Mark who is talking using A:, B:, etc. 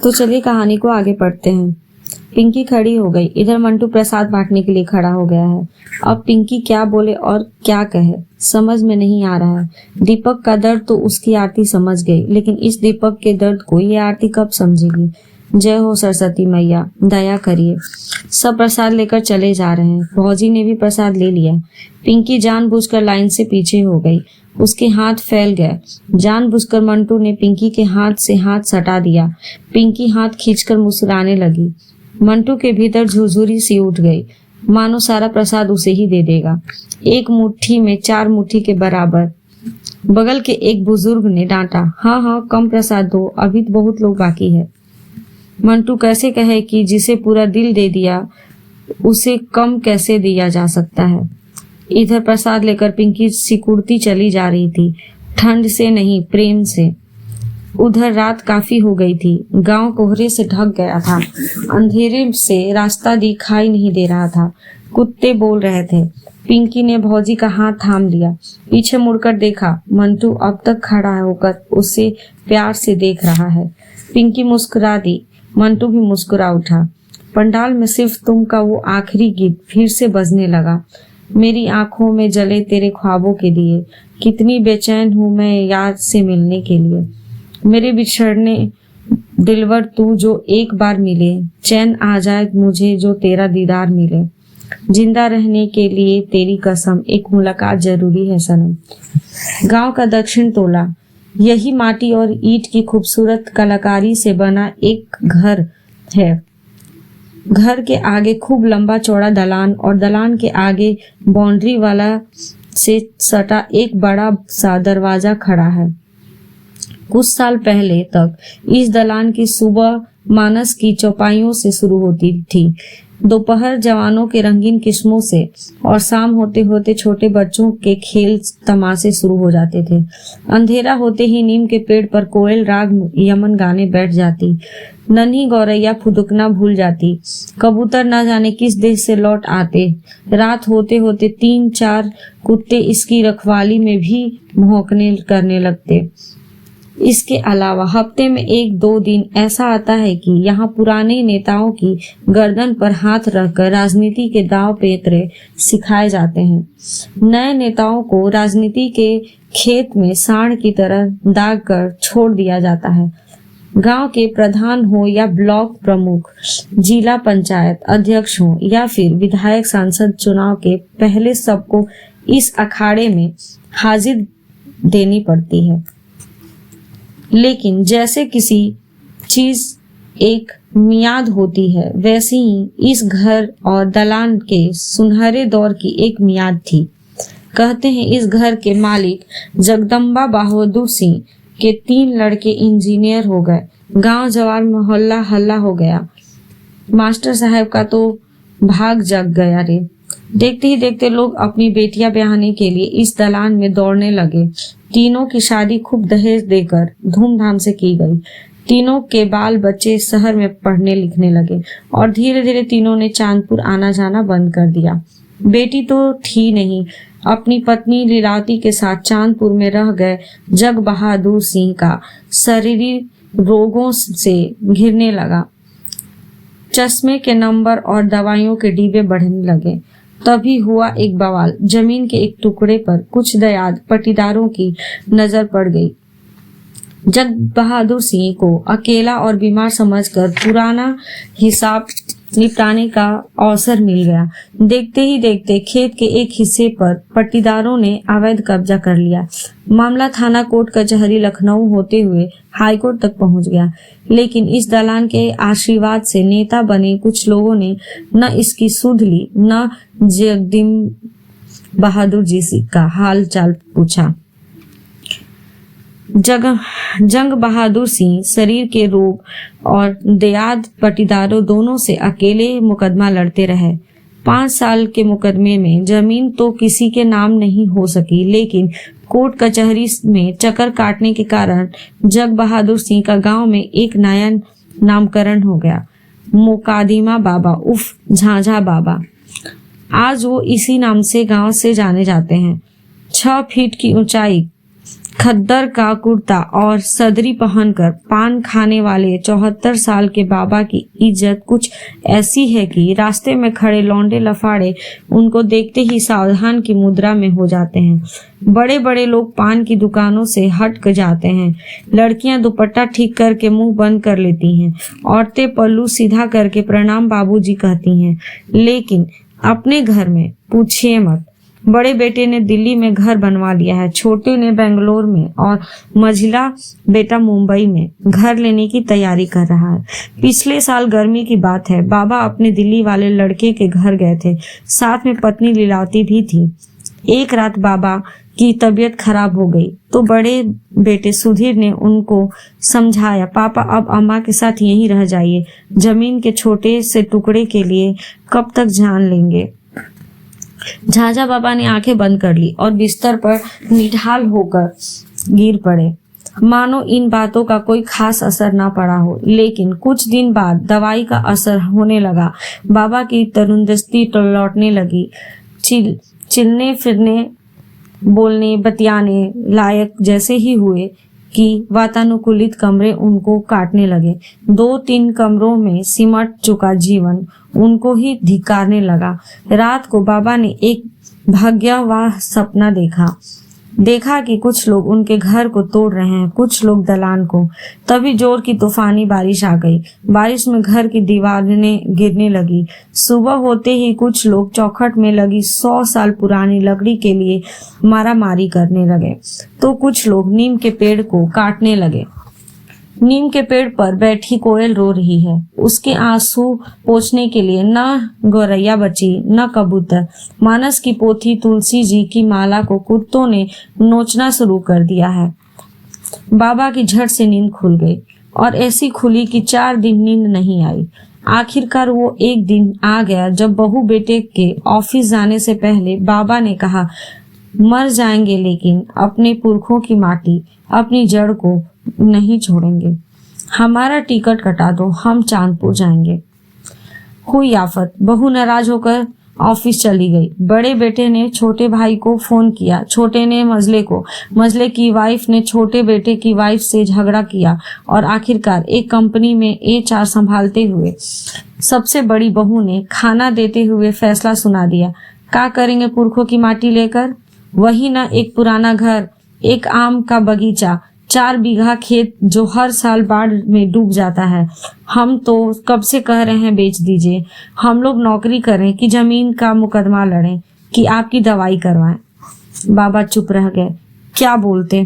A: तो चलिए कहानी को आगे पढ़ते हैं। पिंकी खड़ी हो गई। इधर मंटू प्रसाद बांटने के लिए खड़ा हो गया है। अब पिंकी क्या बोले और क्या कहे समझ में नहीं आ रहा है। दीपक का दर्द तो उसकी आरती समझ गई, लेकिन इस दीपक के दर्द को ये आरती कब समझेगी। जय हो सरस्वती मैया, दया करिए। सब प्रसाद लेकर चले जा रहे हैं। भौजी ने भी प्रसाद ले लिया। पिंकी जानबूझकर लाइन से पीछे हो गई। उसके हाथ फैल गए। जानबूझकर मंटू ने पिंकी के हाथ से हाथ सटा दिया। पिंकी हाथ खींचकर मुस्कुराने लगी। मंटू के भीतर झुरझुरी सी उठ गई, मानो सारा प्रसाद उसे ही दे देगा। एक मुट्ठी में 4 मुट्ठी के बराबर। बगल के एक बुजुर्ग ने डांटा, हाँ हाँ कम प्रसाद दो, अभी तो बहुत लोग बाकी है। मंटू कैसे कहे कि जिसे पूरा दिल दे दिया उसे कम कैसे दिया जा सकता है। इधर प्रसाद लेकर पिंकी सिकुड़ती चली जा रही थी, ठंड से नहीं प्रेम से। उधर रात काफी हो गई थी। गांव कोहरे से ढक गया था। अंधेरे से रास्ता दिखाई नहीं दे रहा था। कुत्ते बोल रहे थे। पिंकी ने भौजी का हाथ थाम लिया। पीछे मुड़कर देखा। मंटू अब तक खड़ा होकर उसे प्यार से देख रहा है। पिंकी मुस्कुरा दी। मंटू भी मुस्कुरा उठा। पंडाल में सिर्फ तुम का वो आखिरी गीत फिर से बजने लगा। मेरी आंखों में जले तेरे ख्वाबों के लिए, कितनी बेचैन हूँ मैं याद से मिलने के लिए। मेरे बिछड़ने दिलवर तू जो एक बार मिले, चैन आ जाए मुझे जो तेरा दीदार मिले। जिंदा रहने के लिए तेरी कसम, एक मुलाकात जरूरी है सनम। गांव का दक्षिण तोला। यही माटी और ईंट की खूबसूरत कलाकारी से बना एक घर है। घर के आगे खूब लंबा चौड़ा दलान और दलान के आगे बाउंड्री वाला से सटा एक बड़ा सा दरवाजा खड़ा है। कुछ साल पहले तक इस दलान की सुबह मानस की चौपाइयों से शुरू होती थी, दोपहर जवानों के रंगीन किस्मों से, और शाम होते होते छोटे बच्चों के खेल तमाशे शुरू हो जाते थे। अंधेरा होते ही नीम के पेड़ पर कोयल राग यमन गाने बैठ जाती। नन्ही गौरैया फुदकना भूल जाती। कबूतर न जाने किस देश से लौट आते। रात होते होते 3-4 कुत्ते इसकी रखवाली में भी भौंकने करने लगते। इसके अलावा हफ्ते में 1-2 दिन ऐसा आता है कि यहाँ पुराने नेताओं की गर्दन पर हाथ रखकर राजनीति के दांव पेंतरे सिखाए जाते हैं। नए नेताओं को राजनीति के खेत में सांड की तरह दाग कर छोड़ दिया जाता है। गांव के प्रधान हो या ब्लॉक प्रमुख, जिला पंचायत अध्यक्ष हो या फिर विधायक सांसद, चुनाव के पहले सबको इस अखाड़े में हाजिर देनी पड़ती है। लेकिन जैसे किसी चीज एक मियाद होती है, वैसे ही इस घर और दलान के सुनहरे दौर की एक मियाद थी। कहते हैं इस घर के मालिक जगदम्बा बहादुर सिंह के 3 लड़के इंजीनियर हो गए। गांव जवार मोहल्ला हल्ला हो गया। मास्टर साहब का तो भाग जग गया रे। देखते ही देखते लोग अपनी बेटियां ब्याहने के लिए इस दलान में दौड़ने लगे। तीनों की शादी खूब दहेज देकर धूमधाम से की गई। तीनों के बाल बच्चे शहर में पढ़ने लिखने लगे और धीरे धीरे तीनों ने चांदपुर आना जाना बंद कर दिया। बेटी तो थी नहीं, अपनी पत्नी लीलावती के साथ चांदपुर में रह गए। जग बहादुर सिंह का शरीर रोगों से घिरने लगा। चश्मे के नंबर और दवाइयों के डिब्बे बढ़ने लगे। तभी हुआ एक बवाल। जमीन के एक टुकड़े पर कुछ दयाद पटीदारों की नजर पड़ गई। जग बहादुर सिंह को अकेला और बीमार समझकर पुराना हिसाब निपटाने का अवसर मिल गया। देखते ही देखते खेत के एक हिस्से पर पट्टीदारों ने अवैध कब्जा कर लिया। मामला थाना कोर्ट कचहरी लखनऊ होते हुए हाईकोर्ट तक पहुंच गया। लेकिन इस दलान के आशीर्वाद से नेता बने कुछ लोगों ने न इसकी सुध ली, न जगदीम बहादुर जी का हाल चाल पूछा। जंग बहादुर सिंह शरीर के रोग और दयाद पटीदारों दोनों से अकेले मुकदमा लड़ते रहे। 5 साल के मुकदमे में जमीन तो किसी के नाम नहीं हो सकी, लेकिन कोर्ट कचहरी में चक्कर काटने के कारण जग बहादुर सिंह का गांव में एक नया नामकरण हो गया, मुकादिमा बाबा उफ झांझा बाबा। आज वो इसी नाम से गांव से जाने जाते हैं। 6 फीट की ऊंचाई, खद्दर का कुर्ता और सदरी पहनकर पान खाने वाले 74 साल के बाबा की इज्जत कुछ ऐसी है कि रास्ते में खड़े लौंडे लफाड़े उनको देखते ही सावधान की मुद्रा में हो जाते हैं। बड़े बड़े लोग पान की दुकानों से हट जाते हैं। लड़कियां दुपट्टा ठीक करके मुंह बंद कर लेती हैं। औरतें पल्लू सीधा करके प्रणाम बाबूजी कहती हैं। लेकिन अपने घर में पूछिए मत। बड़े बेटे ने दिल्ली में घर बनवा लिया है, छोटे ने बेंगलोर में और मझिला बेटा मुंबई में घर लेने की तैयारी कर रहा है। पिछले साल गर्मी की बात है, बाबा अपने दिल्ली वाले लड़के के घर गए थे, साथ में पत्नी लीलावती भी थी। एक रात बाबा की तबीयत खराब हो गई तो बड़े बेटे सुधीर ने उनको समझाया, पापा अब अम्मा के साथ यहीं रह जाइए, जमीन के छोटे से टुकड़े के लिए कब तक जान लेंगे। झाझा बाबा ने आंखें बंद कर ली और बिस्तर पर निढाल होकर गिर पड़े, मानो इन बातों का कोई खास असर ना पड़ा हो। लेकिन कुछ दिन बाद दवाई का असर होने लगा। बाबा की तंदुरुस्ती लौटने लगी। चलने फिरने, बोलने बतियाने लायक जैसे ही हुए कि वातानुकूलित कमरे उनको काटने लगे। 2-3 कमरों में सिमट चुका जीवन उनको ही धिक्कारने लगा। रात को बाबा ने एक भयावह सपना देखा कि कुछ लोग उनके घर को तोड़ रहे हैं, कुछ लोग दलान को। तभी जोर की तूफानी बारिश आ गई। बारिश में घर की दीवारें गिरने लगी। सुबह होते ही कुछ लोग चौखट में लगी 100 साल पुरानी लकड़ी के लिए मारामारी करने लगे तो कुछ लोग नीम के पेड़ को काटने लगे। नीम के पेड़ पर बैठी कोयल रो रही है। उसके आंसू पोंछने के लिए न गौरैया बची न कबूतर। मानस की पोथी तुलसी जी की माला को कुत्तों ने नोचना शुरू कर दिया है। बाबा की झट से नींद खुल गई और ऐसी खुली कि 4 दिन नींद नहीं आई। आखिरकार वो एक दिन आ गया जब बहू बेटे के ऑफिस जाने से पहले बाबा ने कहा, मर जाएंगे लेकिन अपने पुरखों की माटी, अपनी जड़ को नहीं छोड़ेंगे। हमारा टिकट कटा दो, हम चांदपुर जाएंगे। हुई आफत, बहू नाराज होकर ऑफिस चली गई। बड़े बेटे ने छोटे भाई को फोन किया, छोटे ने मझले को, मझले की वाइफ ने छोटे बेटे की वाइफ से झगड़ा किया और आखिरकार एक कंपनी में HR संभालते हुए सबसे बड़ी बहू ने खाना देते हुए फैसला सुना दिया, क्या करेंगे पुरखों की माटी लेकर? वही ना एक पुराना घर, एक आम का बगीचा, 4 बीघा खेत जो हर साल बाढ़ में डूब जाता है। हम तो कब से कह रहे हैं बेच दीजिए। हम लोग नौकरी करें कि जमीन का मुकदमा लड़ें कि आपकी दवाई करवाएं। बाबा चुप रह गए। क्या बोलते।